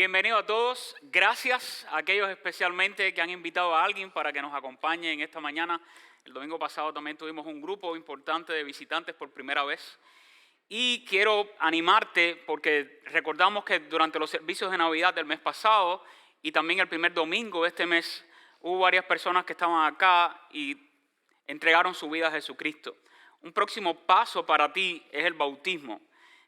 Bienvenido a todos. Gracias a aquellos especialmente que han invitado a alguien para que nos acompañe en esta mañana. El domingo pasado también tuvimos un grupo importante de visitantes por primera vez. Y quiero animarte porque recordamos que durante los servicios de Navidad del mes pasado y también el primer domingo de este mes hubo varias personas que estaban acá y entregaron su vida a Jesucristo. Un próximo paso para ti es el bautismo,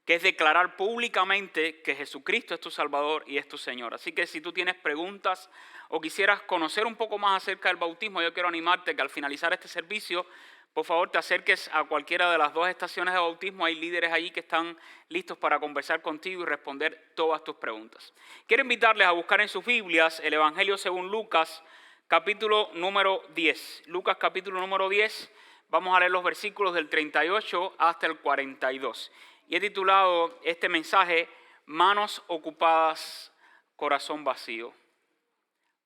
que es declarar públicamente que Jesucristo es tu Salvador y es tu Señor. Así que si tú tienes preguntas o quisieras conocer un poco más acerca del bautismo, yo quiero animarte que al finalizar este servicio, por favor te acerques a cualquiera de las dos estaciones de bautismo. Hay líderes allí que están listos para conversar contigo y responder todas tus preguntas. Quiero invitarles a buscar en sus Biblias el Evangelio según Lucas, capítulo número 10. Lucas, capítulo número 10, vamos a leer los versículos del 38 hasta el 42. Y he titulado este mensaje, Manos ocupadas, corazón vacío.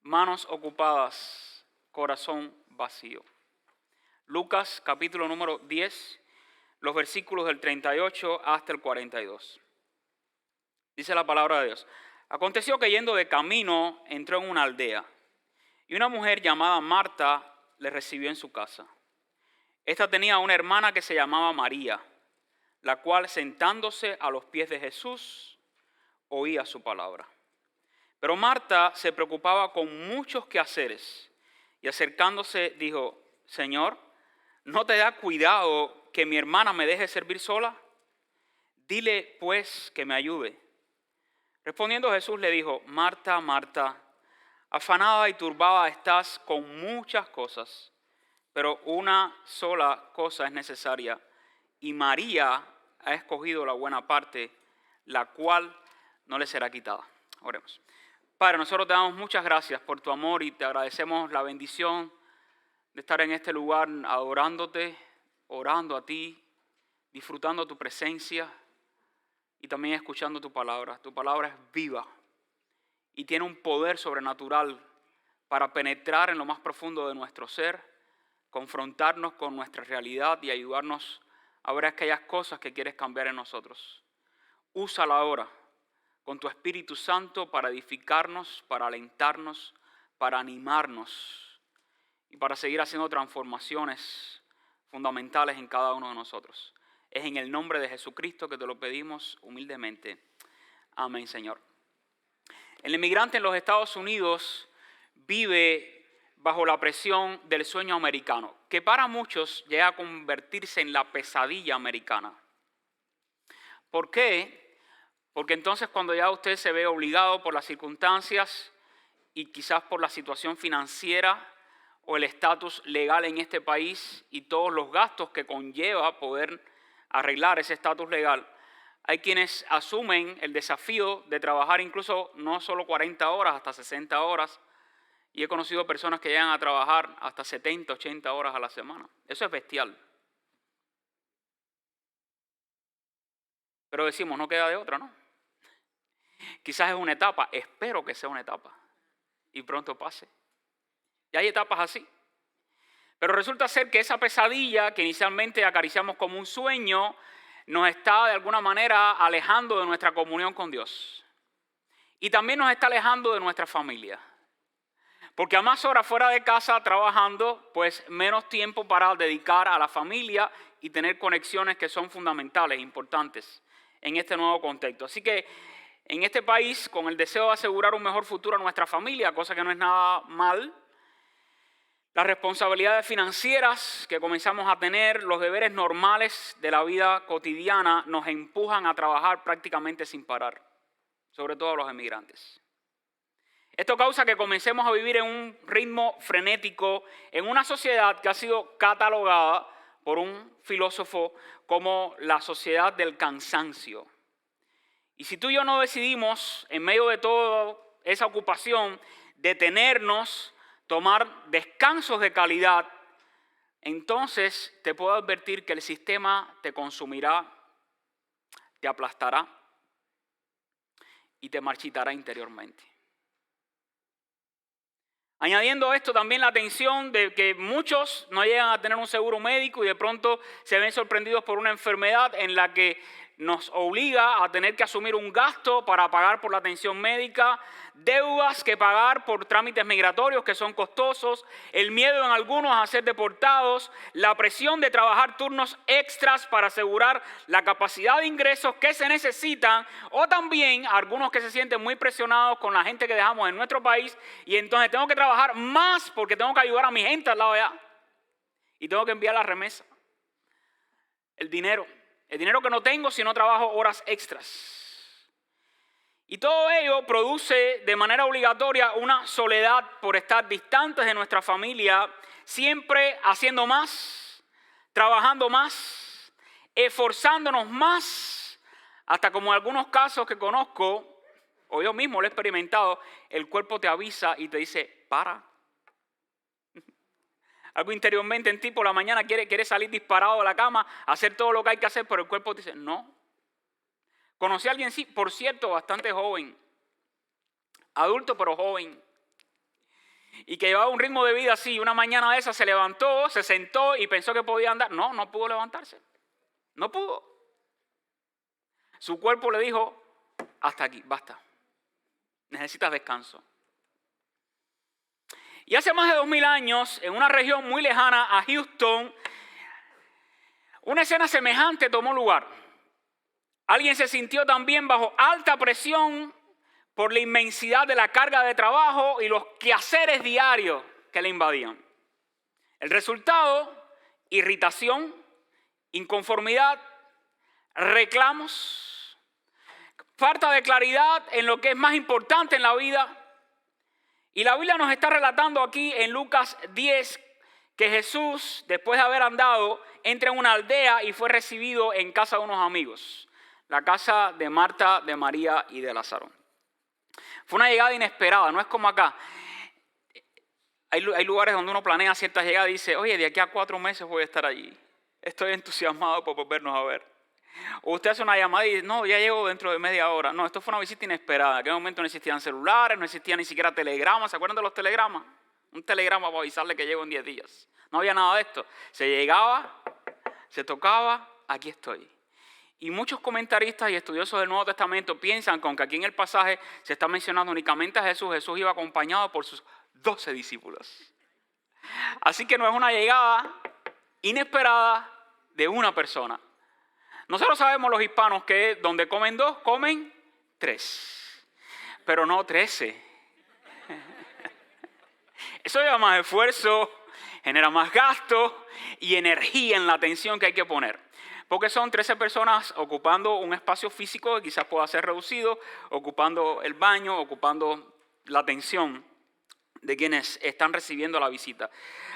Manos ocupadas, corazón vacío. Lucas, capítulo número 10, los versículos del 38 hasta el 42. Dice la palabra de Dios. Aconteció que yendo de camino, entró en una aldea, y una mujer llamada Marta le recibió en su casa. Esta tenía una hermana que se llamaba María, la cual sentándose a los pies de Jesús, oía su palabra. Pero Marta se preocupaba con muchos quehaceres y acercándose dijo, Señor, ¿no te da cuidado que mi hermana me deje servir sola? Dile pues que me ayude. Respondiendo Jesús le dijo, Marta, Marta, afanada y turbada estás con muchas cosas, pero una sola cosa es necesaria. Y María ha escogido la buena parte, la cual no le será quitada. Oremos. Padre, nosotros te damos muchas gracias por tu amor y te agradecemos la bendición de estar en este lugar adorándote, orando a ti, disfrutando tu presencia y también escuchando tu palabra. Tu palabra es viva y tiene un poder sobrenatural para penetrar en lo más profundo de nuestro ser, confrontarnos con nuestra realidad y ayudarnos a ver aquellas cosas que quieres cambiar en nosotros. Úsala ahora con tu Espíritu Santo para edificarnos, para alentarnos, para animarnos y para seguir haciendo transformaciones fundamentales en cada uno de nosotros. Es en el nombre de Jesucristo que te lo pedimos humildemente. Amén, Señor. El inmigrante en los Estados Unidos vive bajo la presión del sueño americano, que para muchos llega a convertirse en la pesadilla americana. ¿Por qué? Porque entonces cuando ya usted se ve obligado por las circunstancias y quizás por la situación financiera o el estatus legal en este país y todos los gastos que conlleva poder arreglar ese estatus legal, hay quienes asumen el desafío de trabajar incluso no solo 40 horas, hasta 60 horas, y he conocido personas que llegan a trabajar hasta 70, 80 horas a la semana. Eso es bestial. Pero decimos, no queda de otra, ¿no? Quizás es una etapa, espero que sea una etapa y pronto pase. Y hay etapas así. Pero resulta ser que esa pesadilla que inicialmente acariciamos como un sueño nos está de alguna manera alejando de nuestra comunión con Dios. Y también nos está alejando de nuestra familia. Porque a más horas fuera de casa trabajando, pues menos tiempo para dedicar a la familia y tener conexiones que son fundamentales, importantes en este nuevo contexto. Así que en este país, con el deseo de asegurar un mejor futuro a nuestra familia, cosa que no es nada mal, las responsabilidades financieras que comenzamos a tener, los deberes normales de la vida cotidiana nos empujan a trabajar prácticamente sin parar, sobre todo a los emigrantes. Esto causa que comencemos a vivir en un ritmo frenético, en una sociedad que ha sido catalogada por un filósofo como la sociedad del cansancio. Y si tú y yo no decidimos, en medio de toda esa ocupación, detenernos, tomar descansos de calidad, entonces te puedo advertir que el sistema te consumirá, te aplastará y te marchitará interiormente. Añadiendo a esto también la tensión de que muchos no llegan a tener un seguro médico y de pronto se ven sorprendidos por una enfermedad en la que nos obliga a tener que asumir un gasto para pagar por la atención médica, deudas que pagar por trámites migratorios que son costosos, el miedo en algunos a ser deportados, la presión de trabajar turnos extras para asegurar la capacidad de ingresos que se necesitan, o también algunos que se sienten muy presionados con la gente que dejamos en nuestro país y entonces tengo que trabajar más porque tengo que ayudar a mi gente al lado de allá y tengo que enviar la remesa. El dinero que no tengo si no trabajo horas extras. Y todo ello produce de manera obligatoria una soledad por estar distantes de nuestra familia, siempre haciendo más, trabajando más, esforzándonos más, hasta como en algunos casos que conozco, o yo mismo lo he experimentado, el cuerpo te avisa y te dice, para. Algo interiormente en ti por la mañana quiere salir disparado de la cama, hacer todo lo que hay que hacer, pero el cuerpo te dice, no. Conocí a alguien, sí, por cierto, bastante joven, adulto pero joven, y que llevaba un ritmo de vida así. Una mañana de esa se levantó, se sentó y pensó que podía andar. No pudo levantarse, no pudo. Su cuerpo le dijo, hasta aquí, basta, necesitas descanso. Y hace más de 2000 años, en una región muy lejana a Houston, una escena semejante tomó lugar. Alguien se sintió también bajo alta presión por la inmensidad de la carga de trabajo y los quehaceres diarios que le invadían. El resultado, irritación, inconformidad, reclamos, falta de claridad en lo que es más importante en la vida. Y la Biblia nos está relatando aquí en Lucas 10 que Jesús, después de haber andado, entra en una aldea y fue recibido en casa de unos amigos. La casa de Marta, de María y de Lázaro. Fue una llegada inesperada, no es como acá. Hay lugares donde uno planea ciertas llegadas y dice, oye, de aquí a 4 meses voy a estar allí. Estoy entusiasmado por volvernos a ver. O usted hace una llamada y dice, no, ya llego dentro de media hora. No, esto fue una visita inesperada. En aquel momento no existían celulares, no existía ni siquiera telegramas. ¿Se acuerdan de los telegramas? Un telegrama para avisarle que llego en 10 días. No había nada de esto. Se llegaba, se tocaba, aquí estoy. Y muchos comentaristas y estudiosos del Nuevo Testamento piensan que aquí en el pasaje se está mencionando únicamente a Jesús. Jesús iba acompañado por sus 12 discípulos. Así que no es una llegada inesperada de una persona. Nosotros sabemos los hispanos que donde comen 2, comen 3, pero no 13. Eso lleva más esfuerzo, genera más gasto y energía en la atención que hay que poner. Porque son 13 personas ocupando un espacio físico que quizás pueda ser reducido, ocupando el baño, ocupando la atención de quienes están recibiendo la visita.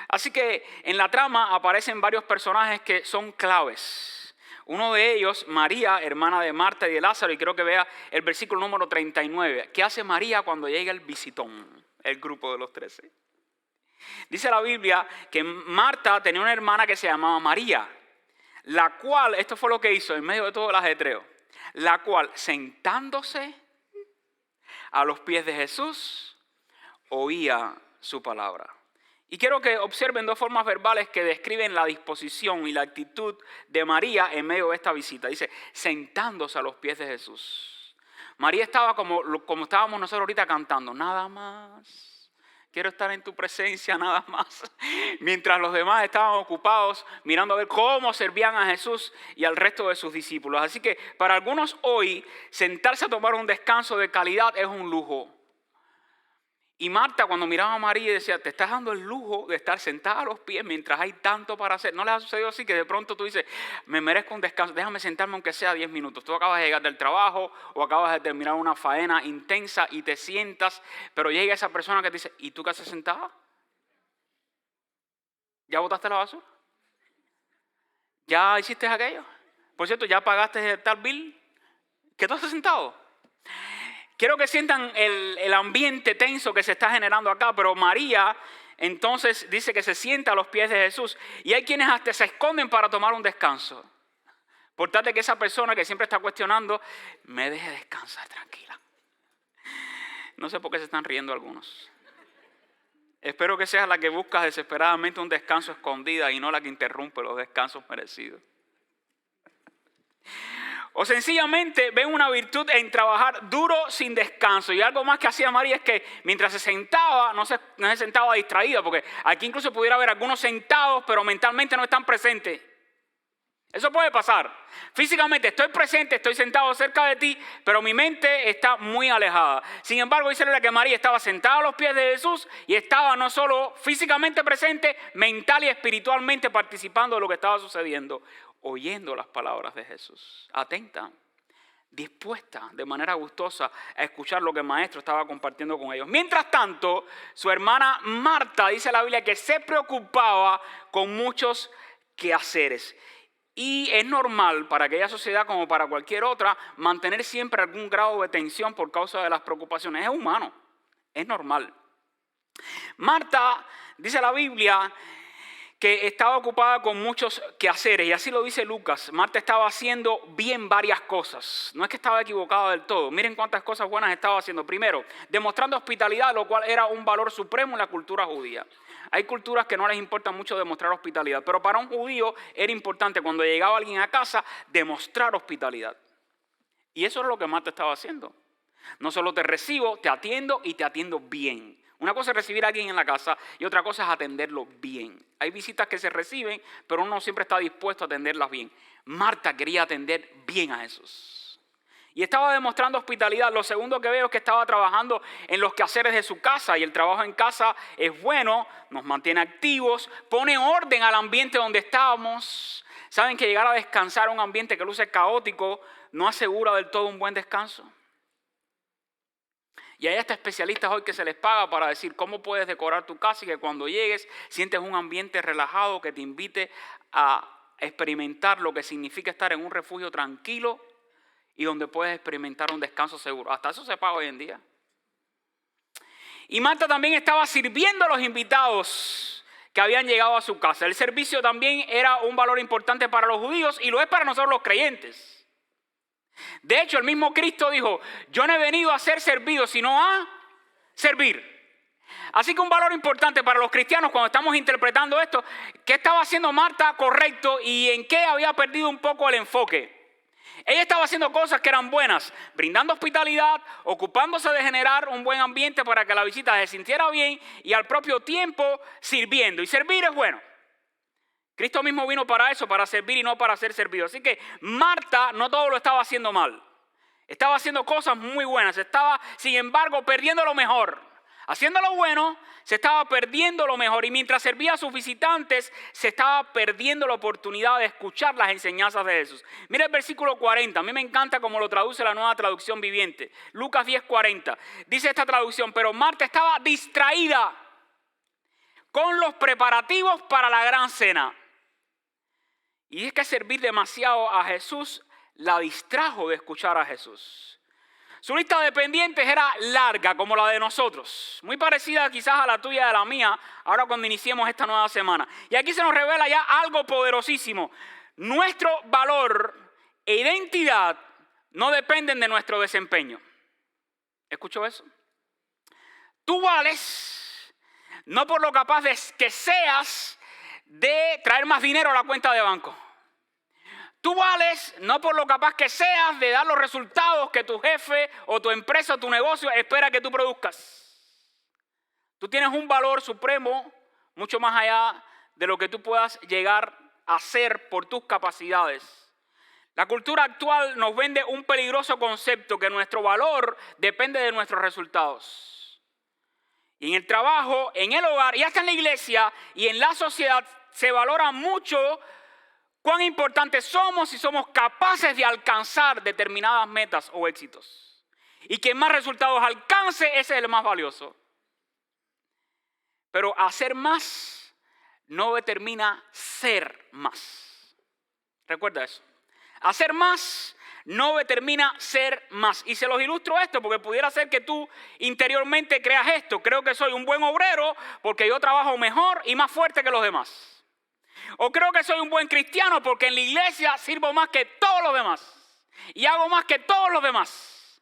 Así que en la trama aparecen varios personajes que son claves. Uno de ellos, María, hermana de Marta y de Lázaro, y creo que vea el versículo número 39. ¿Qué hace María cuando llega el visitón, el grupo de los 13? Dice la Biblia que Marta tenía una hermana que se llamaba María, la cual, esto fue lo que hizo en medio de todo el ajetreo, la cual sentándose a los pies de Jesús, oía su palabra. Y quiero que observen 2 formas verbales que describen la disposición y la actitud de María en medio de esta visita. Dice, sentándose a los pies de Jesús. María estaba como estábamos nosotros ahorita cantando, nada más. Quiero estar en tu presencia, nada más. Mientras los demás estaban ocupados mirando a ver cómo servían a Jesús y al resto de sus discípulos. Así que para algunos hoy, sentarse a tomar un descanso de calidad es un lujo. Y Marta, cuando miraba a María, decía, te estás dando el lujo de estar sentada a los pies mientras hay tanto para hacer. ¿No les ha sucedido así que de pronto tú dices, me merezco un descanso, déjame sentarme aunque sea 10 minutos? Tú acabas de llegar del trabajo o acabas de terminar una faena intensa y te sientas, pero llega esa persona que te dice, ¿y tú qué haces sentada? ¿Ya botaste la basura? ¿Ya hiciste aquello? Por cierto, ¿ya pagaste el tal bill? ¿Qué tú haces sentado? Quiero que sientan el ambiente tenso que se está generando acá, pero María entonces dice que se sienta a los pies de Jesús y hay quienes hasta se esconden para tomar un descanso. Por tal de que esa persona que siempre está cuestionando, me deje descansar tranquila. No sé por qué se están riendo algunos. Espero que seas la que buscas desesperadamente un descanso escondida y no la que interrumpe los descansos merecidos. O sencillamente ven una virtud en trabajar duro sin descanso. Y algo más que hacía María es que mientras se sentaba, no se sentaba distraída, porque aquí incluso pudiera haber algunos sentados, pero mentalmente no están presentes. Eso puede pasar. Físicamente estoy presente, estoy sentado cerca de ti, pero mi mente está muy alejada. Sin embargo, dice la que María estaba sentada a los pies de Jesús y estaba no solo físicamente presente, mental y espiritualmente participando de lo que estaba sucediendo, oyendo las palabras de Jesús, atenta, dispuesta de manera gustosa a escuchar lo que el maestro estaba compartiendo con ellos. Mientras tanto, su hermana Marta, dice la Biblia, que se preocupaba con muchos quehaceres. Y es normal para aquella sociedad como para cualquier otra mantener siempre algún grado de tensión por causa de las preocupaciones. Es humano, es normal. Marta, dice la Biblia, que estaba ocupada con muchos quehaceres, y así lo dice Lucas. Marta estaba haciendo bien varias cosas. No es que estaba equivocada del todo. Miren cuántas cosas buenas estaba haciendo. Primero, demostrando hospitalidad, lo cual era un valor supremo en la cultura judía. Hay culturas que no les importa mucho demostrar hospitalidad, pero para un judío era importante cuando llegaba alguien a casa demostrar hospitalidad. Y eso es lo que Marta estaba haciendo. No solo te recibo, te atiendo y te atiendo bien. Una cosa es recibir a alguien en la casa y otra cosa es atenderlo bien. Hay visitas que se reciben, pero uno no siempre está dispuesto a atenderlas bien. Marta quería atender bien a Jesús. Y estaba demostrando hospitalidad. Lo segundo que veo es que estaba trabajando en los quehaceres de su casa. Y el trabajo en casa es bueno, nos mantiene activos, pone orden al ambiente donde estábamos. Saben que llegar a descansar en un ambiente que luce caótico no asegura del todo un buen descanso. Y hay hasta especialistas hoy que se les paga para decir cómo puedes decorar tu casa y que cuando llegues sientes un ambiente relajado que te invite a experimentar lo que significa estar en un refugio tranquilo y donde puedes experimentar un descanso seguro. Hasta eso se paga hoy en día. Y Marta también estaba sirviendo a los invitados que habían llegado a su casa. El servicio también era un valor importante para los judíos y lo es para nosotros los creyentes. De hecho, el mismo Cristo dijo, yo no he venido a ser servido, sino a servir. Así que un valor importante para los cristianos cuando estamos interpretando esto, ¿qué estaba haciendo Marta correcto y en qué había perdido un poco el enfoque? Ella estaba haciendo cosas que eran buenas, brindando hospitalidad, ocupándose de generar un buen ambiente para que la visita se sintiera bien y al propio tiempo sirviendo. Y servir es bueno. Cristo mismo vino para eso, para servir y no para ser servido. Así que Marta no todo lo estaba haciendo mal. Estaba haciendo cosas muy buenas. Estaba, sin embargo, perdiendo lo mejor. Haciendo lo bueno, se estaba perdiendo lo mejor. Y mientras servía a sus visitantes, se estaba perdiendo la oportunidad de escuchar las enseñanzas de Jesús. Mira el versículo 40. A mí me encanta cómo lo traduce la Nueva Traducción Viviente. Lucas 10:40. Dice esta traducción, pero Marta estaba distraída con los preparativos para la gran cena. Y es que servir demasiado a Jesús la distrajo de escuchar a Jesús. Su lista de pendientes era larga como la de nosotros. Muy parecida quizás a la tuya y a la mía ahora cuando iniciemos esta nueva semana. Y aquí se nos revela ya algo poderosísimo. Nuestro valor e identidad no dependen de nuestro desempeño. ¿Escuchó eso? Tú vales no por lo capaz de que seas de traer más dinero a la cuenta de banco. Tú vales no por lo capaz que seas de dar los resultados que tu jefe o tu empresa o tu negocio espera que tú produzcas. Tú tienes un valor supremo mucho más allá de lo que tú puedas llegar a hacer por tus capacidades. La cultura actual nos vende un peligroso concepto que nuestro valor depende de nuestros resultados. Y en el trabajo, en el hogar y hasta en la iglesia y en la sociedad se valora mucho cuán importantes somos y somos capaces de alcanzar determinadas metas o éxitos. Y quien más resultados alcance, ese es el más valioso. Pero hacer más no determina ser más. Recuerda eso. Hacer más no determina ser más. Y se los ilustro esto porque pudiera ser que tú interiormente creas esto. Creo que soy un buen obrero porque yo trabajo mejor y más fuerte que los demás. O creo que soy un buen cristiano porque en la iglesia sirvo más que todos los demás. Y hago más que todos los demás.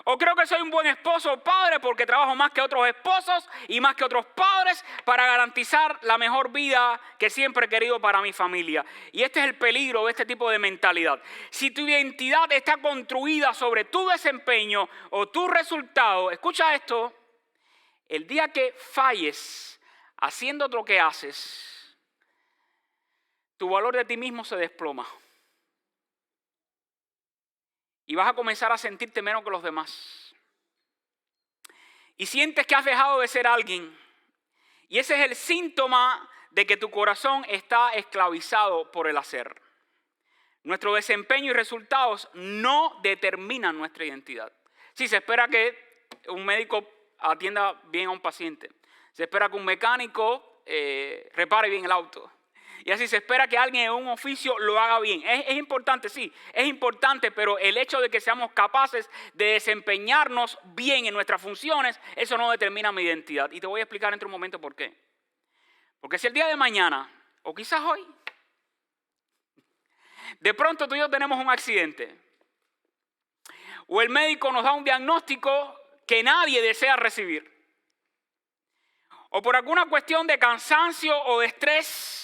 O creo que soy un buen esposo o padre porque trabajo más que otros esposos y más que otros padres para garantizar la mejor vida que siempre he querido para mi familia. Y este es el peligro de este tipo de mentalidad. Si tu identidad está construida sobre tu desempeño o tus resultados, escucha esto, el día que falles haciendo lo que haces, tu valor de ti mismo se desploma. Y vas a comenzar a sentirte menos que los demás. Y sientes que has dejado de ser alguien. Y ese es el síntoma de que tu corazón está esclavizado por el hacer. Nuestro desempeño y resultados no determinan nuestra identidad. Sí, se espera que un médico atienda bien a un paciente. Se espera que un mecánico repare bien el auto. Y así se espera que alguien en un oficio lo haga bien. Es importante, sí, es importante, pero el hecho de que seamos capaces de desempeñarnos bien en nuestras funciones, eso no determina mi identidad. Y te voy a explicar dentro de un momento por qué. Porque si el día de mañana, o quizás hoy, de pronto tú y yo tenemos un accidente, o el médico nos da un diagnóstico que nadie desea recibir, o por alguna cuestión de cansancio o de estrés,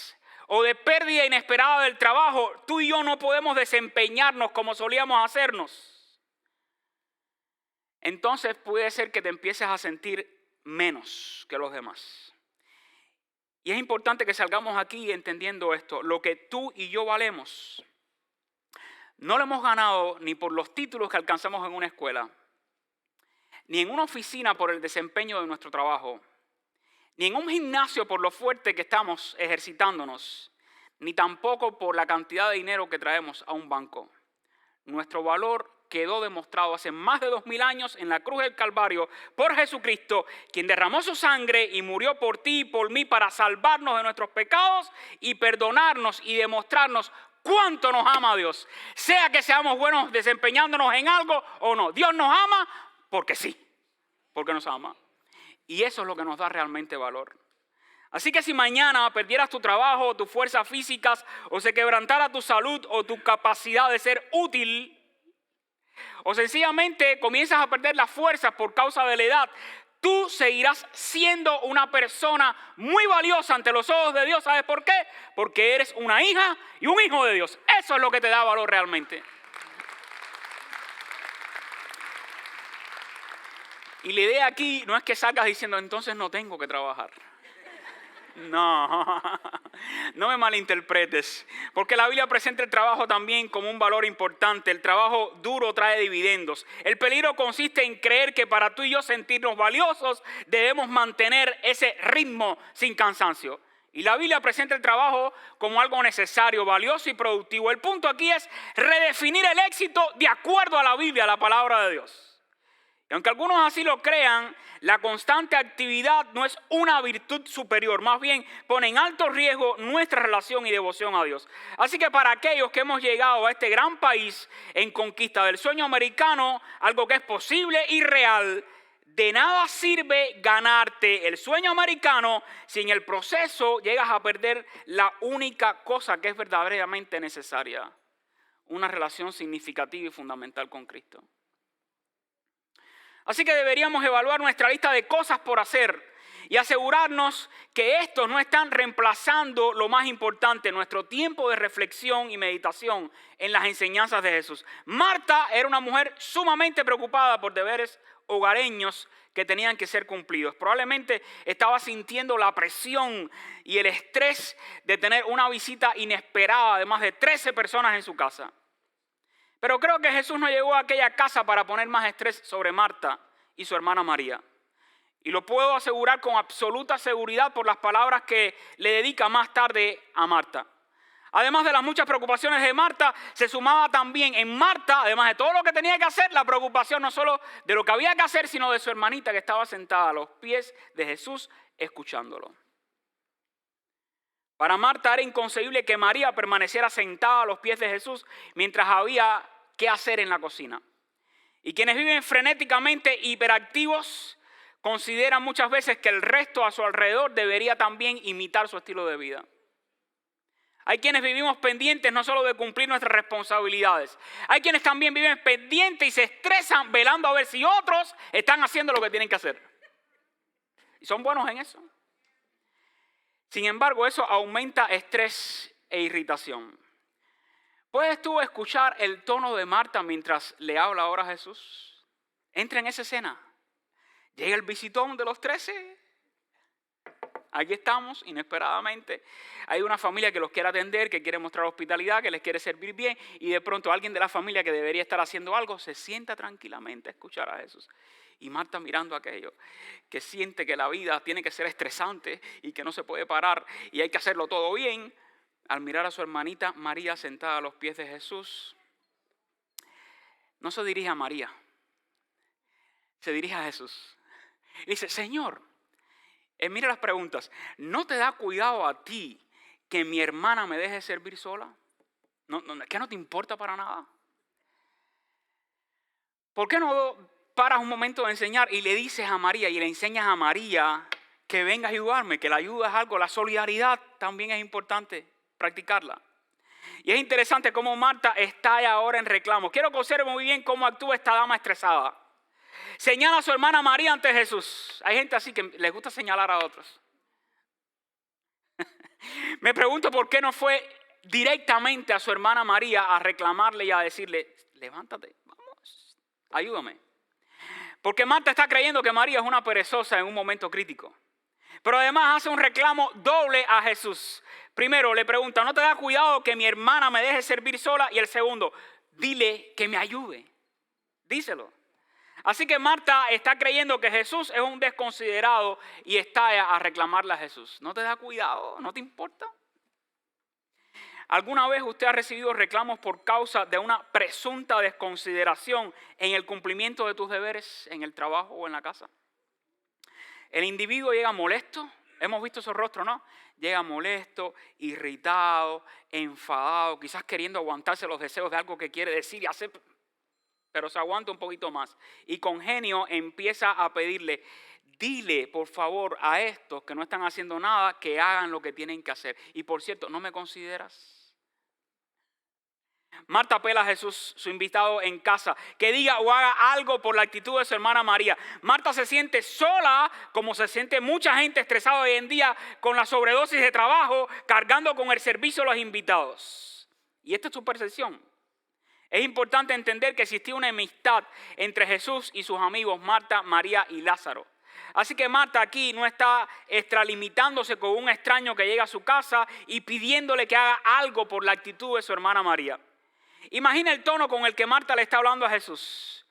o de pérdida inesperada del trabajo, tú y yo no podemos desempeñarnos como solíamos hacernos. Entonces puede ser que te empieces a sentir menos que los demás. Y es importante que salgamos aquí entendiendo esto. Lo que tú y yo valemos, no lo hemos ganado ni por los títulos que alcanzamos en una escuela, ni en una oficina por el desempeño de nuestro trabajo, ni en un gimnasio por lo fuerte que estamos ejercitándonos, ni tampoco por la cantidad de dinero que traemos a un banco. Nuestro valor quedó demostrado hace más de 2000 años en la cruz del Calvario por Jesucristo, quien derramó su sangre y murió por ti y por mí para salvarnos de nuestros pecados y perdonarnos y demostrarnos cuánto nos ama Dios. Sea que seamos buenos desempeñándonos en algo o no. Dios nos ama porque sí, porque nos ama. Y eso es lo que nos da realmente valor. Así que si mañana perdieras tu trabajo o tus fuerzas físicas o se quebrantara tu salud o tu capacidad de ser útil o sencillamente comienzas a perder las fuerzas por causa de la edad, tú seguirás siendo una persona muy valiosa ante los ojos de Dios. ¿Sabes por qué? Porque eres una hija y un hijo de Dios. Eso es lo que te da valor realmente. Y la idea aquí no es que salgas diciendo, entonces no tengo que trabajar. No me malinterpretes, porque la Biblia presenta el trabajo también como un valor importante. El trabajo duro trae dividendos. El peligro consiste en creer que para tú y yo sentirnos valiosos debemos mantener ese ritmo sin cansancio. Y la Biblia presenta el trabajo como algo necesario, valioso y productivo. El punto aquí es redefinir el éxito de acuerdo a la Biblia, a la palabra de Dios. Y aunque algunos así lo crean, la constante actividad no es una virtud superior, más bien pone en alto riesgo nuestra relación y devoción a Dios. Así que para aquellos que hemos llegado a este gran país en conquista del sueño americano, algo que es posible y real, de nada sirve ganarte el sueño americano si en el proceso llegas a perder la única cosa que es verdaderamente necesaria, una relación significativa y fundamental con Cristo. Así que deberíamos evaluar nuestra lista de cosas por hacer y asegurarnos que estos no están reemplazando lo más importante, nuestro tiempo de reflexión y meditación en las enseñanzas de Jesús. Marta era una mujer sumamente preocupada por deberes hogareños que tenían que ser cumplidos. Probablemente estaba sintiendo la presión y el estrés de tener una visita inesperada de más de 13 personas en su casa. Pero creo que Jesús no llegó a aquella casa para poner más estrés sobre Marta y su hermana María. Y lo puedo asegurar con absoluta seguridad por las palabras que le dedica más tarde a Marta. Además de las muchas preocupaciones de Marta, se sumaba también en Marta, además de todo lo que tenía que hacer, la preocupación no solo de lo que había que hacer, sino de su hermanita que estaba sentada a los pies de Jesús escuchándolo. Para Marta era inconcebible que María permaneciera sentada a los pies de Jesús mientras había que hacer en la cocina. Y quienes viven frenéticamente hiperactivos consideran muchas veces que el resto a su alrededor debería también imitar su estilo de vida. Hay quienes vivimos pendientes no solo de cumplir nuestras responsabilidades. Hay quienes también viven pendientes y se estresan velando a ver si otros están haciendo lo que tienen que hacer. Y son buenos en eso. Sin embargo, eso aumenta estrés e irritación. ¿Puedes tú escuchar el tono de Marta mientras le habla ahora a Jesús? Entra en esa escena. Llega el visitón de los 13. Aquí estamos, inesperadamente. Hay una familia que los quiere atender, que quiere mostrar hospitalidad, que les quiere servir bien. Y de pronto alguien de la familia que debería estar haciendo algo se sienta tranquilamente a escuchar a Jesús. Y Marta mirando aquello, que siente que la vida tiene que ser estresante y que no se puede parar y hay que hacerlo todo bien. Al mirar a su hermanita María sentada a los pies de Jesús, no se dirige a María, se dirige a Jesús. Y dice, Señor, mira las preguntas, ¿no te da cuidado a ti que mi hermana me deje servir sola? ¿Qué no te importa para nada? ¿Por qué no paras un momento de enseñar y le dices a María y le enseñas a María que venga a ayudarme, que la ayuda es algo, la solidaridad también es importante practicarla? Y es interesante cómo Marta está ahora en reclamo. Quiero que observe muy bien cómo actúa esta dama estresada. Señala a su hermana María ante Jesús. Hay gente así que les gusta señalar a otros. Me pregunto por qué no fue directamente a su hermana María a reclamarle y a decirle, levántate, vamos, ayúdame. Porque Marta está creyendo que María es una perezosa en un momento crítico. Pero además hace un reclamo doble a Jesús. Primero le pregunta, ¿no te da cuidado que mi hermana me deje servir sola? Y el segundo, dile que me ayude. Díselo. Así que Marta está creyendo que Jesús es un desconsiderado y está a reclamarle a Jesús. ¿No te da cuidado? ¿No te importa? ¿Alguna vez usted ha recibido reclamos por causa de una presunta desconsideración en el cumplimiento de tus deberes en el trabajo o en la casa? El individuo llega molesto, hemos visto esos rostros, ¿no? Llega molesto, irritado, enfadado, quizás queriendo aguantarse los deseos de algo que quiere decir y hacer, pero se aguanta un poquito más. Y con genio empieza a pedirle, dile por favor a estos que no están haciendo nada que hagan lo que tienen que hacer. Y por cierto, ¿no me consideras? Marta apela a Jesús, su invitado en casa, que diga o haga algo por la actitud de su hermana María. Marta se siente sola, como se siente mucha gente estresada hoy en día con la sobredosis de trabajo, cargando con el servicio a los invitados. Y esta es su percepción. Es importante entender que existía una enemistad entre Jesús y sus amigos Marta, María y Lázaro. Así que Marta aquí no está extralimitándose con un extraño que llega a su casa y pidiéndole que haga algo por la actitud de su hermana María. Imagina el tono con el que Marta le está hablando a Jesús.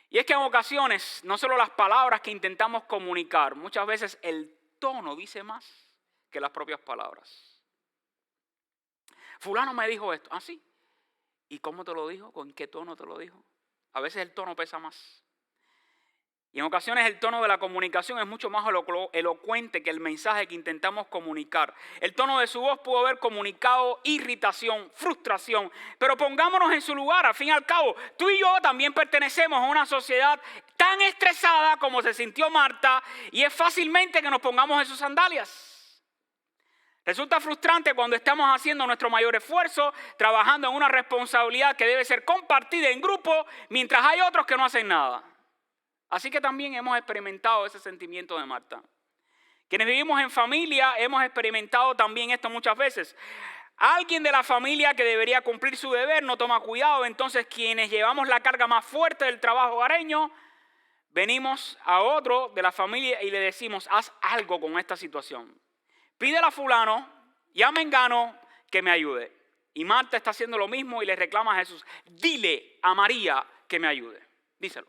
Y es que en ocasiones, no solo las palabras que intentamos comunicar, muchas veces el tono dice más que las propias palabras. Fulano me dijo esto. ¿Ah, sí? ¿Y cómo te lo dijo? ¿Con qué tono te lo dijo? A veces el tono pesa más. Y en ocasiones el tono de la comunicación es mucho más elocuente que el mensaje que intentamos comunicar. El tono de su voz pudo haber comunicado irritación, frustración, pero pongámonos en su lugar. Al fin y al cabo, tú y yo también pertenecemos a una sociedad tan estresada como se sintió Marta y es fácilmente que nos pongamos en sus sandalias. Resulta frustrante cuando estamos haciendo nuestro mayor esfuerzo, trabajando en una responsabilidad que debe ser compartida en grupo, mientras hay otros que no hacen nada. Así que también hemos experimentado ese sentimiento de Marta. Quienes vivimos en familia hemos experimentado también esto muchas veces. Alguien de la familia que debería cumplir su deber no toma cuidado, entonces quienes llevamos la carga más fuerte del trabajo hogareño, venimos a otro de la familia y le decimos, haz algo con esta situación. Pídele a fulano y a mengano que me ayude. Y Marta está haciendo lo mismo y le reclama a Jesús, dile a María que me ayude. Díselo.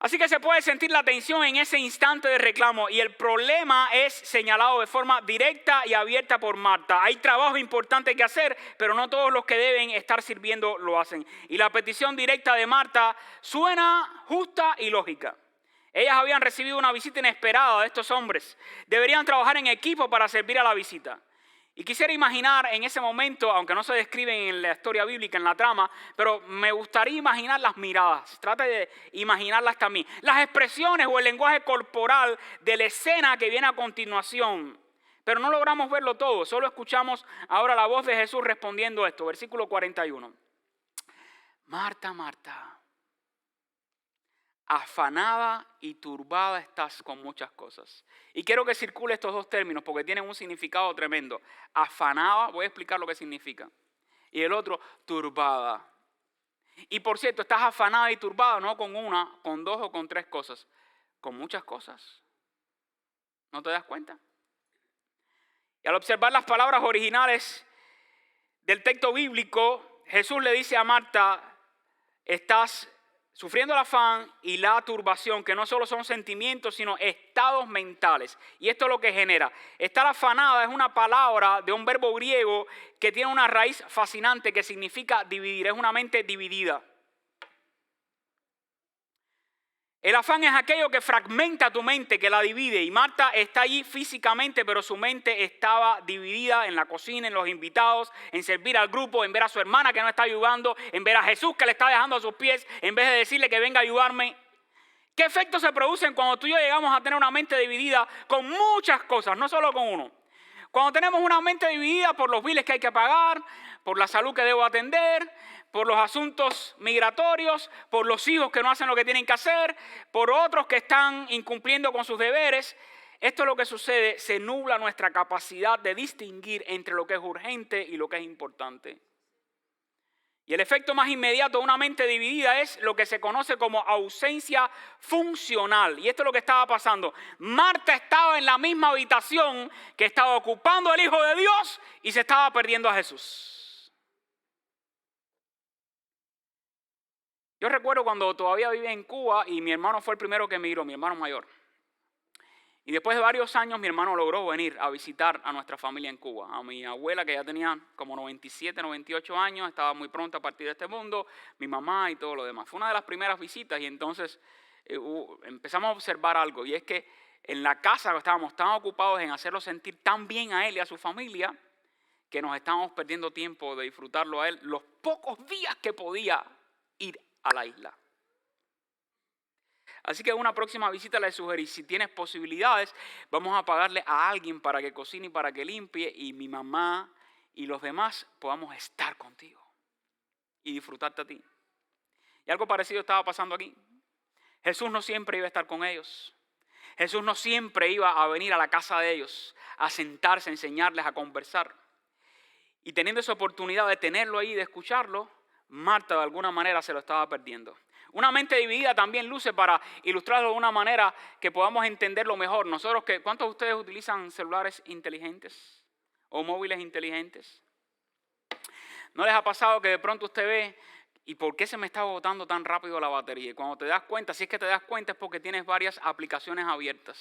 Así que se puede sentir la tensión en ese instante de reclamo y el problema es señalado de forma directa y abierta por Marta. Hay trabajo importante que hacer, pero no todos los que deben estar sirviendo lo hacen. Y la petición directa de Marta suena justa y lógica. Ellas habían recibido una visita inesperada de estos hombres. Deberían trabajar en equipo para servir a la visita. Y quisiera imaginar en ese momento, aunque no se describen en la historia bíblica, en la trama, pero me gustaría imaginar las miradas. Trata de imaginarlas también. Las expresiones o el lenguaje corporal de la escena que viene a continuación. Pero no logramos verlo todo, solo escuchamos ahora la voz de Jesús respondiendo esto, versículo 41. Marta, Marta, afanada y turbada estás con muchas cosas. Y quiero que circule estos dos términos porque tienen un significado tremendo. Afanada, voy a explicar lo que significa. Y el otro, turbada. Y por cierto, estás afanada y turbada no con una, con dos o con tres cosas. Con muchas cosas. ¿No te das cuenta? Y al observar las palabras originales del texto bíblico, Jesús le dice a Marta, estás sufriendo el afán y la turbación, que no solo son sentimientos, sino estados mentales. Y esto es lo que genera. Estar afanada es una palabra de un verbo griego que tiene una raíz fascinante que significa dividir. Es una mente dividida. El afán es aquello que fragmenta tu mente, que la divide. Y Marta está allí físicamente, pero su mente estaba dividida en la cocina, en los invitados, en servir al grupo, en ver a su hermana que no está ayudando, en ver a Jesús que le está dejando a sus pies, en vez de decirle que venga a ayudarme. ¿Qué efectos se producen cuando tú y yo llegamos a tener una mente dividida con muchas cosas, no solo con uno? Cuando tenemos una mente dividida por los biles que hay que pagar, por la salud que debo atender, por los asuntos migratorios, por los hijos que no hacen lo que tienen que hacer, por otros que están incumpliendo con sus deberes. Esto es lo que sucede, se nubla nuestra capacidad de distinguir entre lo que es urgente y lo que es importante. Y el efecto más inmediato de una mente dividida es lo que se conoce como ausencia funcional. Y esto es lo que estaba pasando. Marta estaba en la misma habitación que estaba ocupando el Hijo de Dios y se estaba perdiendo a Jesús. Yo recuerdo cuando todavía vivía en Cuba y mi hermano fue el primero que emigró, mi hermano mayor. Y después de varios años mi hermano logró venir a visitar a nuestra familia en Cuba. A mi abuela que ya tenía como 97, 98 años, estaba muy pronta a partir de este mundo, mi mamá y todo lo demás. Fue una de las primeras visitas y entonces empezamos a observar algo. Y es que en la casa estábamos tan ocupados en hacerlo sentir tan bien a él y a su familia que nos estábamos perdiendo tiempo de disfrutarlo a él los pocos días que podía ir a la isla. Así que en una próxima visita les sugerí, si tienes posibilidades, vamos a pagarle a alguien para que cocine y para que limpie y mi mamá y los demás podamos estar contigo y disfrutarte a ti. Y algo parecido estaba pasando aquí. Jesús no siempre iba a estar con ellos. Jesús no siempre iba a venir a la casa de ellos, a sentarse, a enseñarles, a conversar. Y teniendo esa oportunidad de tenerlo ahí, de escucharlo, Marta de alguna manera se lo estaba perdiendo. Una mente dividida también luce para ilustrarlo de una manera que podamos entenderlo mejor. ¿Cuántos de ustedes utilizan celulares inteligentes o móviles inteligentes? ¿No les ha pasado que de pronto usted ve, ¿y por qué se me está agotando tan rápido la batería? Y cuando te das cuenta, si es que te das cuenta, es porque tienes varias aplicaciones abiertas.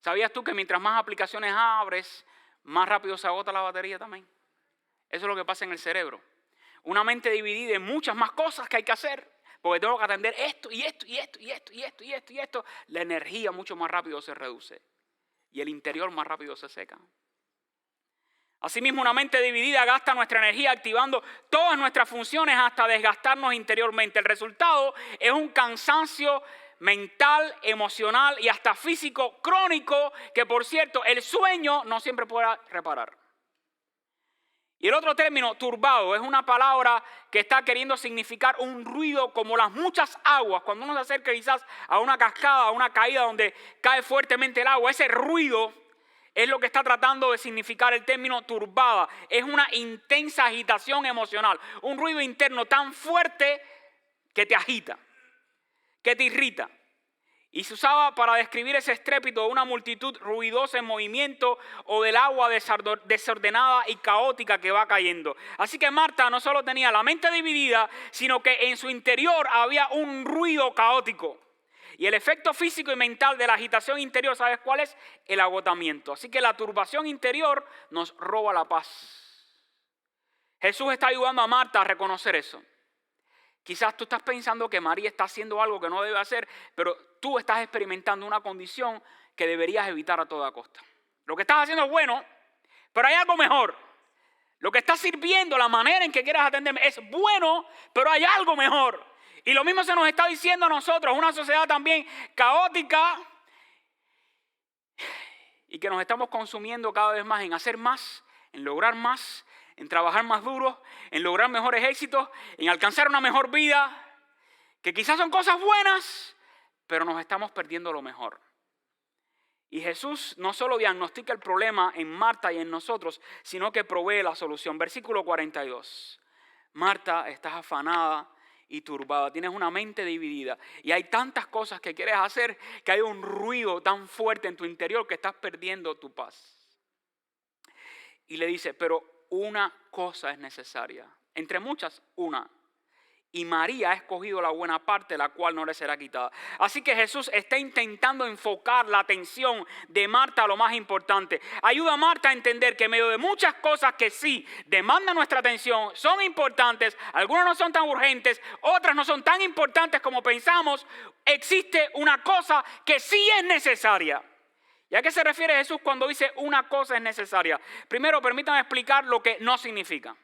¿Sabías tú que mientras más aplicaciones abres, más rápido se agota la batería también? Eso es lo que pasa en el cerebro. Una mente dividida en muchas más cosas que hay que hacer. Porque tengo que atender esto y esto y esto y esto y esto y esto y esto. La energía mucho más rápido se reduce. Y el interior más rápido se seca. Asimismo, una mente dividida gasta nuestra energía activando todas nuestras funciones hasta desgastarnos interiormente. El resultado es un cansancio mental, emocional y hasta físico crónico que, por cierto, el sueño no siempre puede reparar. Y el otro término, turbado, es una palabra que está queriendo significar un ruido como las muchas aguas. Cuando uno se acerca quizás a una cascada, a una caída donde cae fuertemente el agua, ese ruido es lo que está tratando de significar el término turbada. Es una intensa agitación emocional, un ruido interno tan fuerte que te agita, que te irrita. Y se usaba para describir ese estrépito de una multitud ruidosa en movimiento o del agua desordenada y caótica que va cayendo. Así que Marta no solo tenía la mente dividida, sino que en su interior había un ruido caótico. Y el efecto físico y mental de la agitación interior, ¿sabes cuál es? El agotamiento. Así que la turbación interior nos roba la paz. Jesús está ayudando a Marta a reconocer eso. Quizás tú estás pensando que María está haciendo algo que no debe hacer, pero tú estás experimentando una condición que deberías evitar a toda costa. Lo que estás haciendo es bueno, pero hay algo mejor. Lo que estás sirviendo, la manera en que quieras atenderme es bueno, pero hay algo mejor. Y lo mismo se nos está diciendo a nosotros, una sociedad también caótica y que nos estamos consumiendo cada vez más en hacer más, en lograr más, en trabajar más duro, en lograr mejores éxitos, en alcanzar una mejor vida, que quizás son cosas buenas, pero nos estamos perdiendo lo mejor. Y Jesús no solo diagnostica el problema en Marta y en nosotros, sino que provee la solución. Versículo 42. Marta, estás afanada y turbada, tienes una mente dividida y hay tantas cosas que quieres hacer que hay un ruido tan fuerte en tu interior que estás perdiendo tu paz. Y le dice, pero una cosa es necesaria, entre muchas, una. Y María ha escogido la buena parte, la cual no le será quitada. Así que Jesús está intentando enfocar la atención de Marta a lo más importante. Ayuda a Marta a entender que en medio de muchas cosas que sí demandan nuestra atención, son importantes, algunas no son tan urgentes, otras no son tan importantes como pensamos, existe una cosa que sí es necesaria. ¿Y a qué se refiere Jesús cuando dice una cosa es necesaria? Primero, permítanme explicar lo que no significa.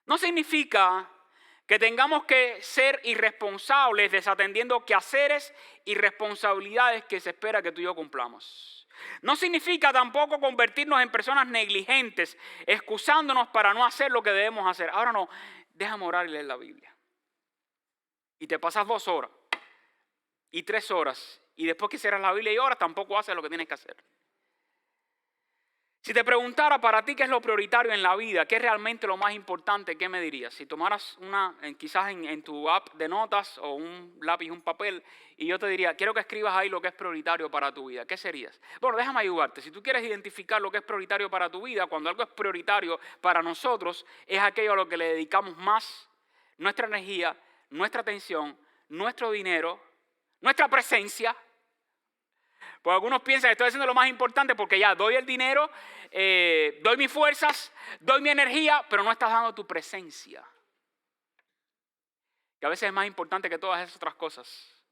No significa que tengamos que ser irresponsables desatendiendo quehaceres y responsabilidades que se espera que tú y yo cumplamos. No significa tampoco convertirnos en personas negligentes, excusándonos para no hacer lo que debemos hacer. Ahora no, déjame orar y leer la Biblia. Y te pasas 2 horas y 3 horas y después que cierras la Biblia y oras tampoco haces lo que tienes que hacer. Si te preguntara para ti qué es lo prioritario en la vida, qué es realmente lo más importante, ¿qué me dirías? Si tomaras quizás en tu app de notas o un lápiz, un papel, y yo te diría, quiero que escribas ahí lo que es prioritario para tu vida, ¿qué serías? Bueno, déjame ayudarte. Si tú quieres identificar lo que es prioritario para tu vida, cuando algo es prioritario para nosotros, es aquello a lo que le dedicamos más nuestra energía, nuestra atención, nuestro dinero, nuestra presencia. Pues algunos piensan que estoy haciendo lo más importante porque ya doy el dinero, doy mis fuerzas, doy mi energía, pero no estás dando tu presencia. Que a veces es más importante que todas esas otras cosas.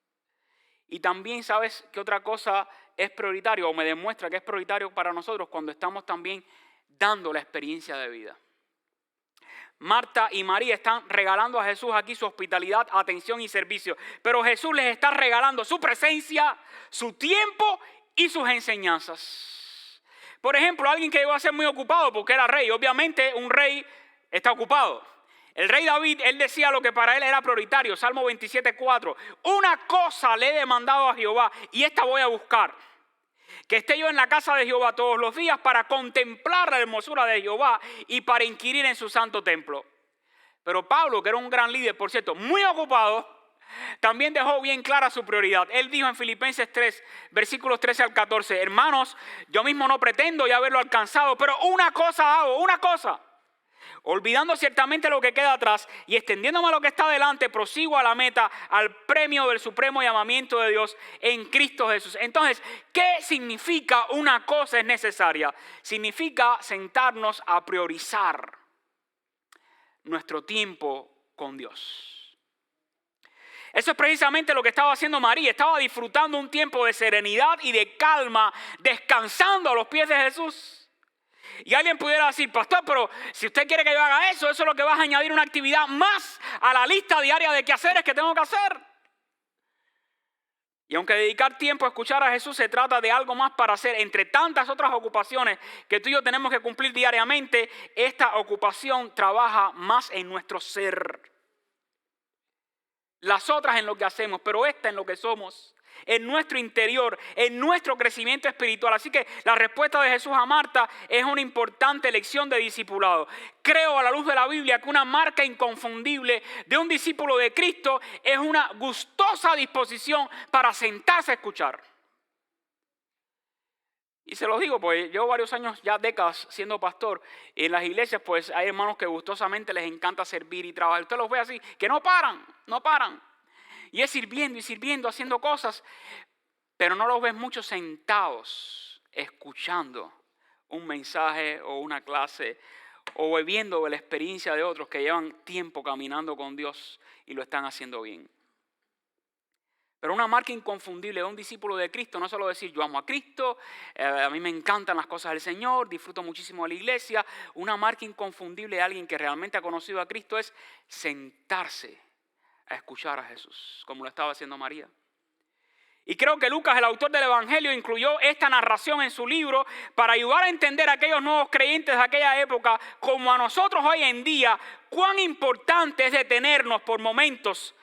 Y también sabes que otra cosa es prioritario o me demuestra que es prioritario para nosotros cuando estamos también dando la experiencia de vida. Marta y María están regalando a Jesús aquí su hospitalidad, atención y servicio. Pero Jesús les está regalando su presencia, su tiempo y sus enseñanzas. Por ejemplo, alguien que llegó a ser muy ocupado porque era rey. Obviamente un rey está ocupado. El rey David, él decía lo que para él era prioritario. Salmo 27:4. Una cosa le he demandado a Jehová y esta voy a buscar. Que esté yo en la casa de Jehová todos los días para contemplar la hermosura de Jehová y para inquirir en su santo templo. Pero Pablo, que era un gran líder, por cierto, muy ocupado, también dejó bien clara su prioridad. Él dijo en Filipenses 3, versículos 13 al 14, hermanos, yo mismo no pretendo ya haberlo alcanzado, pero una cosa hago, una cosa. Olvidando ciertamente lo que queda atrás y extendiéndome a lo que está delante, prosigo a la meta, al premio del supremo llamamiento de Dios en Cristo Jesús. Entonces, ¿qué significa una cosa es necesaria? Significa sentarnos a priorizar nuestro tiempo con Dios. Eso es precisamente lo que estaba haciendo María. Estaba disfrutando un tiempo de serenidad y de calma, descansando a los pies de Jesús. Y alguien pudiera decir, pastor, pero si usted quiere que yo haga eso, eso es lo que vas a añadir una actividad más a la lista diaria de quehaceres que tengo que hacer. Y aunque dedicar tiempo a escuchar a Jesús se trata de algo más para hacer entre tantas otras ocupaciones que tú y yo tenemos que cumplir diariamente, esta ocupación trabaja más en nuestro ser. Las otras en lo que hacemos, pero esta en lo que somos. En nuestro interior, en nuestro crecimiento espiritual. Así que la respuesta de Jesús a Marta es una importante lección de discipulado. Creo a la luz de la Biblia que una marca inconfundible de un discípulo de Cristo es una gustosa disposición para sentarse a escuchar. Y se los digo, pues llevo varios años, ya décadas siendo pastor. Y en las iglesias pues hay hermanos que gustosamente les encanta servir y trabajar. Usted los ve así, que no paran. Y es sirviendo y sirviendo, haciendo cosas, pero no los ves muchos sentados, escuchando un mensaje o una clase o bebiendo de la experiencia de otros que llevan tiempo caminando con Dios y lo están haciendo bien. Pero una marca inconfundible de un discípulo de Cristo no es solo decir yo amo a Cristo, a mí me encantan las cosas del Señor, disfruto muchísimo de la iglesia. Una marca inconfundible de alguien que realmente ha conocido a Cristo es sentarse a escuchar a Jesús, como lo estaba haciendo María. Y creo que Lucas, el autor del Evangelio, incluyó esta narración en su libro para ayudar a entender a aquellos nuevos creyentes de aquella época, como a nosotros hoy en día, cuán importante es detenernos por momentos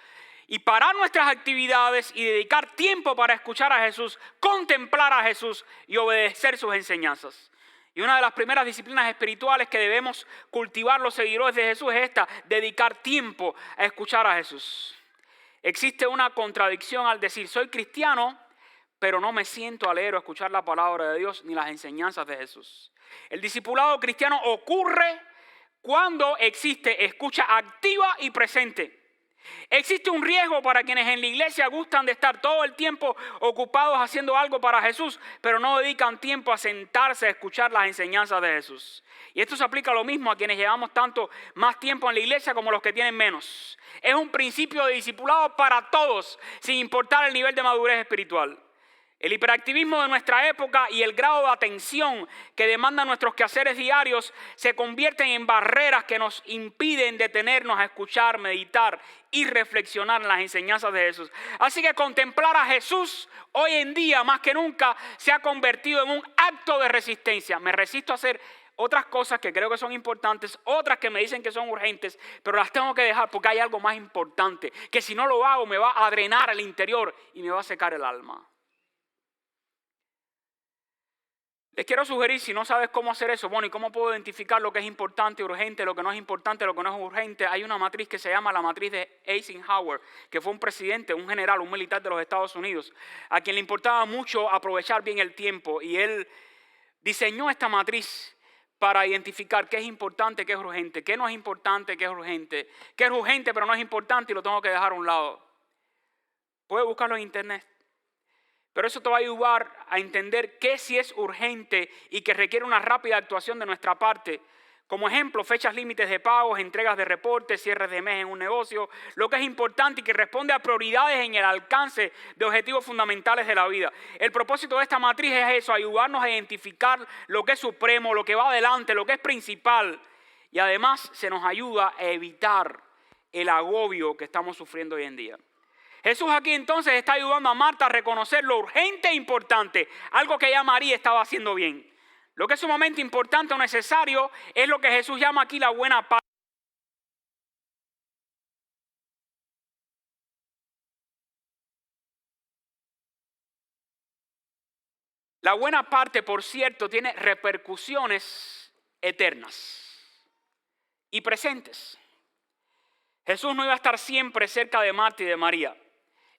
y parar nuestras actividades y dedicar tiempo para escuchar a Jesús, contemplar a Jesús y obedecer sus enseñanzas. Y una de las primeras disciplinas espirituales que debemos cultivar los seguidores de Jesús es esta: dedicar tiempo a escuchar a Jesús. Existe una contradicción al decir soy cristiano, pero no me siento a leer o escuchar la palabra de Dios ni las enseñanzas de Jesús. El discipulado cristiano ocurre cuando existe escucha activa y presente. Existe un riesgo para quienes en la iglesia gustan de estar todo el tiempo ocupados haciendo algo para Jesús, pero no dedican tiempo a sentarse a escuchar las enseñanzas de Jesús. Y esto se aplica lo mismo a quienes llevamos tanto más tiempo en la iglesia como los que tienen menos. Es un principio de discipulado para todos, sin importar el nivel de madurez espiritual. El hiperactivismo de nuestra época y el grado de atención que demandan nuestros quehaceres diarios se convierten en barreras que nos impiden detenernos a escuchar, meditar y reflexionar en las enseñanzas de Jesús. Así que contemplar a Jesús hoy en día más que nunca se ha convertido en un acto de resistencia. Me resisto a hacer otras cosas que creo que son importantes, otras que me dicen que son urgentes, pero las tengo que dejar porque hay algo más importante, que si no lo hago me va a drenar el interior y me va a secar el alma. Les quiero sugerir, si no sabes cómo hacer eso, bueno, ¿y cómo puedo identificar lo que es importante, urgente, lo que no es importante, lo que no es urgente? Hay una matriz que se llama la matriz de Eisenhower, que fue un presidente, un general, un militar de los Estados Unidos, a quien le importaba mucho aprovechar bien el tiempo, y él diseñó esta matriz para identificar qué es importante, qué es urgente, qué no es importante, qué es urgente pero no es importante y lo tengo que dejar a un lado. Puedes buscarlo en internet. Pero eso te va a ayudar a entender qué sí es urgente y que requiere una rápida actuación de nuestra parte. Como ejemplo, fechas límites de pagos, entregas de reportes, cierres de mes en un negocio, lo que es importante y que responde a prioridades en el alcance de objetivos fundamentales de la vida. El propósito de esta matriz es eso: ayudarnos a identificar lo que es supremo, lo que va adelante, lo que es principal. Y además se nos ayuda a evitar el agobio que estamos sufriendo hoy en día. Jesús aquí entonces está ayudando a Marta a reconocer lo urgente e importante, algo que ya María estaba haciendo bien. Lo que es sumamente importante o necesario es lo que Jesús llama aquí la buena parte. La buena parte, por cierto, tiene repercusiones eternas y presentes. Jesús no iba a estar siempre cerca de Marta y de María.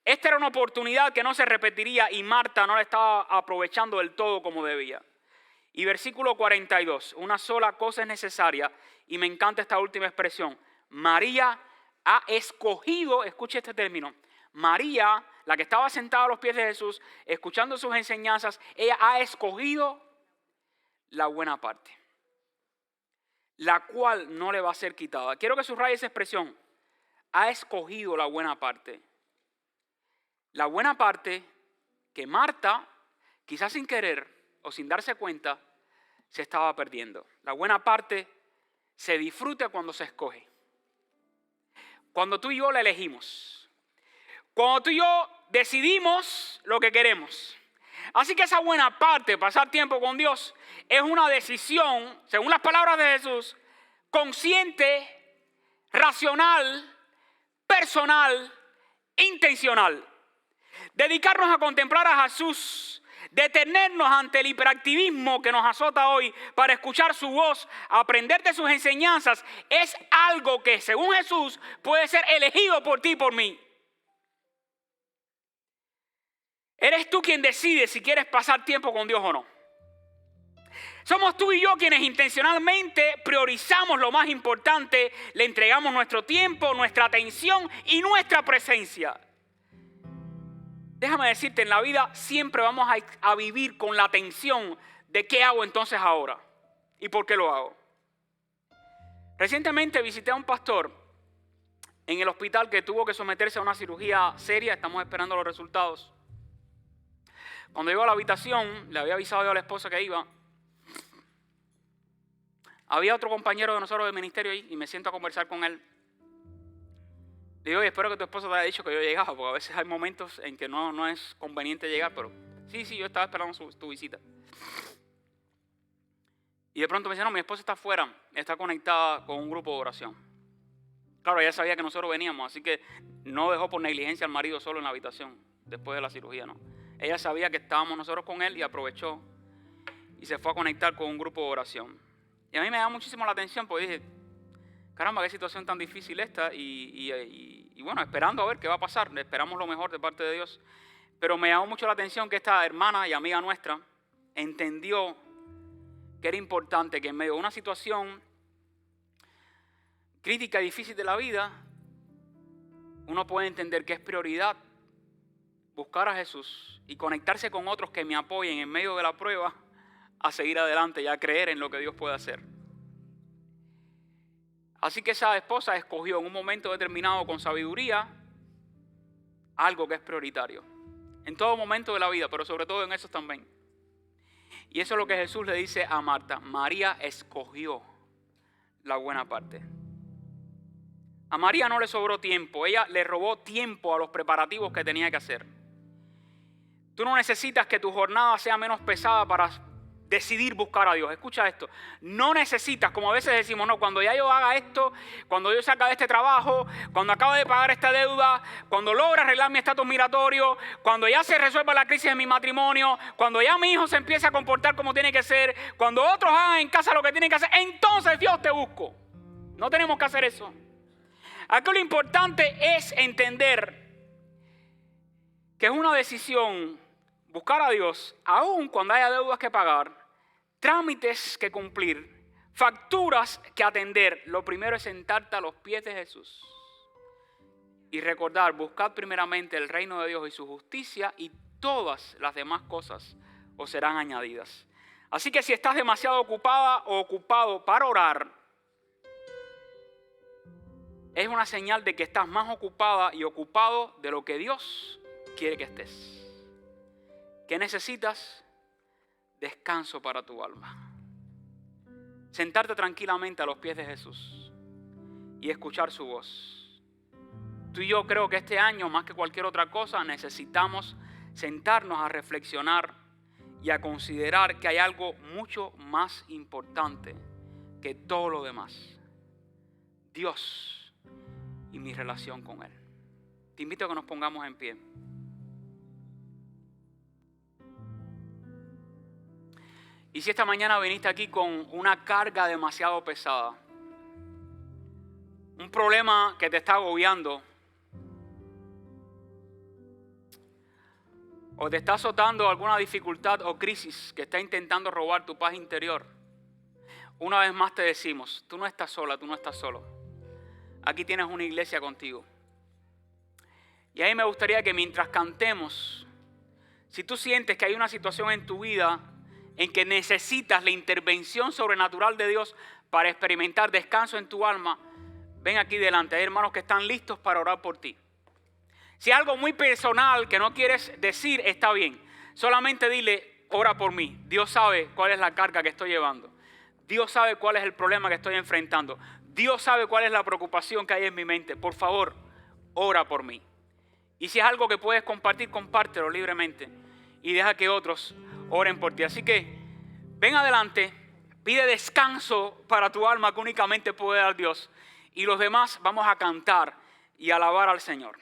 Esta era una oportunidad que no se repetiría y Marta no la estaba aprovechando del todo como debía. Y versículo 42, una sola cosa es necesaria, y me encanta esta última expresión: María ha escogido, escuche este término, María, la que estaba sentada a los pies de Jesús, escuchando sus enseñanzas, ella ha escogido la buena parte, la cual no le va a ser quitada. Quiero que subraye esa expresión: ha escogido la buena parte. La buena parte que Marta, quizás sin querer o sin darse cuenta, se estaba perdiendo. La buena parte se disfruta cuando se escoge. Cuando tú y yo la elegimos. Cuando tú y yo decidimos lo que queremos. Así que esa buena parte, pasar tiempo con Dios, es una decisión, según las palabras de Jesús, consciente, racional, personal, intencional. Dedicarnos a contemplar a Jesús, detenernos ante el hiperactivismo que nos azota hoy para escuchar su voz, aprender de sus enseñanzas, es algo que, según Jesús, puede ser elegido por ti y por mí. Eres tú quien decide si quieres pasar tiempo con Dios o no. Somos tú y yo quienes intencionalmente priorizamos lo más importante, le entregamos nuestro tiempo, nuestra atención y nuestra presencia. Déjame decirte, en la vida siempre vamos a vivir con la tensión de qué hago entonces ahora y por qué lo hago. Recientemente visité a un pastor en el hospital que tuvo que someterse a una cirugía seria. Estamos esperando los resultados. Cuando llegó a la habitación, le había avisado yo a la esposa que iba. Había otro compañero de nosotros del ministerio ahí y me siento a conversar con él. Le digo, oye, espero que tu esposo te haya dicho que yo llegaba, porque a veces hay momentos en que no es conveniente llegar, pero sí, yo estaba esperando tu visita. Y de pronto me dice, no, mi esposa está afuera, está conectada con un grupo de oración. Claro, ella sabía que nosotros veníamos, así que no dejó por negligencia al marido solo en la habitación, después de la cirugía, no. Ella sabía que estábamos nosotros con él y aprovechó y se fue a conectar con un grupo de oración. Y a mí me da muchísimo la atención, porque dije, caramba, qué situación tan difícil esta, y bueno, esperando a ver qué va a pasar, esperamos lo mejor de parte de Dios. Pero me llamó mucho la atención que esta hermana y amiga nuestra entendió que era importante que en medio de una situación crítica y difícil de la vida, uno puede entender que es prioridad buscar a Jesús y conectarse con otros que me apoyen en medio de la prueba a seguir adelante y a creer en lo que Dios puede hacer. Así que esa esposa escogió en un momento determinado con sabiduría algo que es prioritario. En todo momento de la vida, pero sobre todo en eso también. Y eso es lo que Jesús le dice a Marta. María escogió la buena parte. A María no le sobró tiempo. Ella le robó tiempo a los preparativos que tenía que hacer. Tú no necesitas que tu jornada sea menos pesada para decidir buscar a Dios. Escucha esto. No necesitas, como a veces decimos, no, cuando ya yo haga esto, cuando yo salga de este trabajo, cuando acabe de pagar esta deuda, cuando logre arreglar mi estatus migratorio, cuando ya se resuelva la crisis de mi matrimonio, cuando ya mi hijo se empiece a comportar como tiene que ser, cuando otros hagan en casa lo que tienen que hacer, entonces Dios te busco. No tenemos que hacer eso. Aquí lo importante es entender que es una decisión buscar a Dios, aun cuando haya deudas que pagar, trámites que cumplir, facturas que atender. Lo primero es sentarte a los pies de Jesús y recordar, buscad primeramente el reino de Dios y su justicia, y todas las demás cosas os serán añadidas. Así que si estás demasiado ocupada o ocupado para orar, es una señal de que estás más ocupada y ocupado de lo que Dios quiere que estés. ¿Qué necesitas? Descanso para tu alma. Sentarte tranquilamente a los pies de Jesús y escuchar su voz. Tú y yo creo que este año, más que cualquier otra cosa, necesitamos sentarnos a reflexionar y a considerar que hay algo mucho más importante que todo lo demás. Dios y mi relación con Él. Te invito a que nos pongamos en pie. Y si esta mañana viniste aquí con una carga demasiado pesada, un problema que te está agobiando, o te está azotando alguna dificultad o crisis que está intentando robar tu paz interior, una vez más te decimos, tú no estás sola, tú no estás solo. Aquí tienes una iglesia contigo. Y a mí me gustaría que mientras cantemos, si tú sientes que hay una situación en tu vida en que necesitas la intervención sobrenatural de Dios para experimentar descanso en tu alma, ven aquí delante. Hay hermanos que están listos para orar por ti. Si hay algo muy personal que no quieres decir, está bien. Solamente dile, ora por mí. Dios sabe cuál es la carga que estoy llevando. Dios sabe cuál es el problema que estoy enfrentando. Dios sabe cuál es la preocupación que hay en mi mente. Por favor, ora por mí. Y si es algo que puedes compartir, compártelo libremente. Y deja que otros oren por ti. Así que ven adelante, pide descanso para tu alma que únicamente puede dar Dios. Y los demás vamos a cantar y alabar al Señor.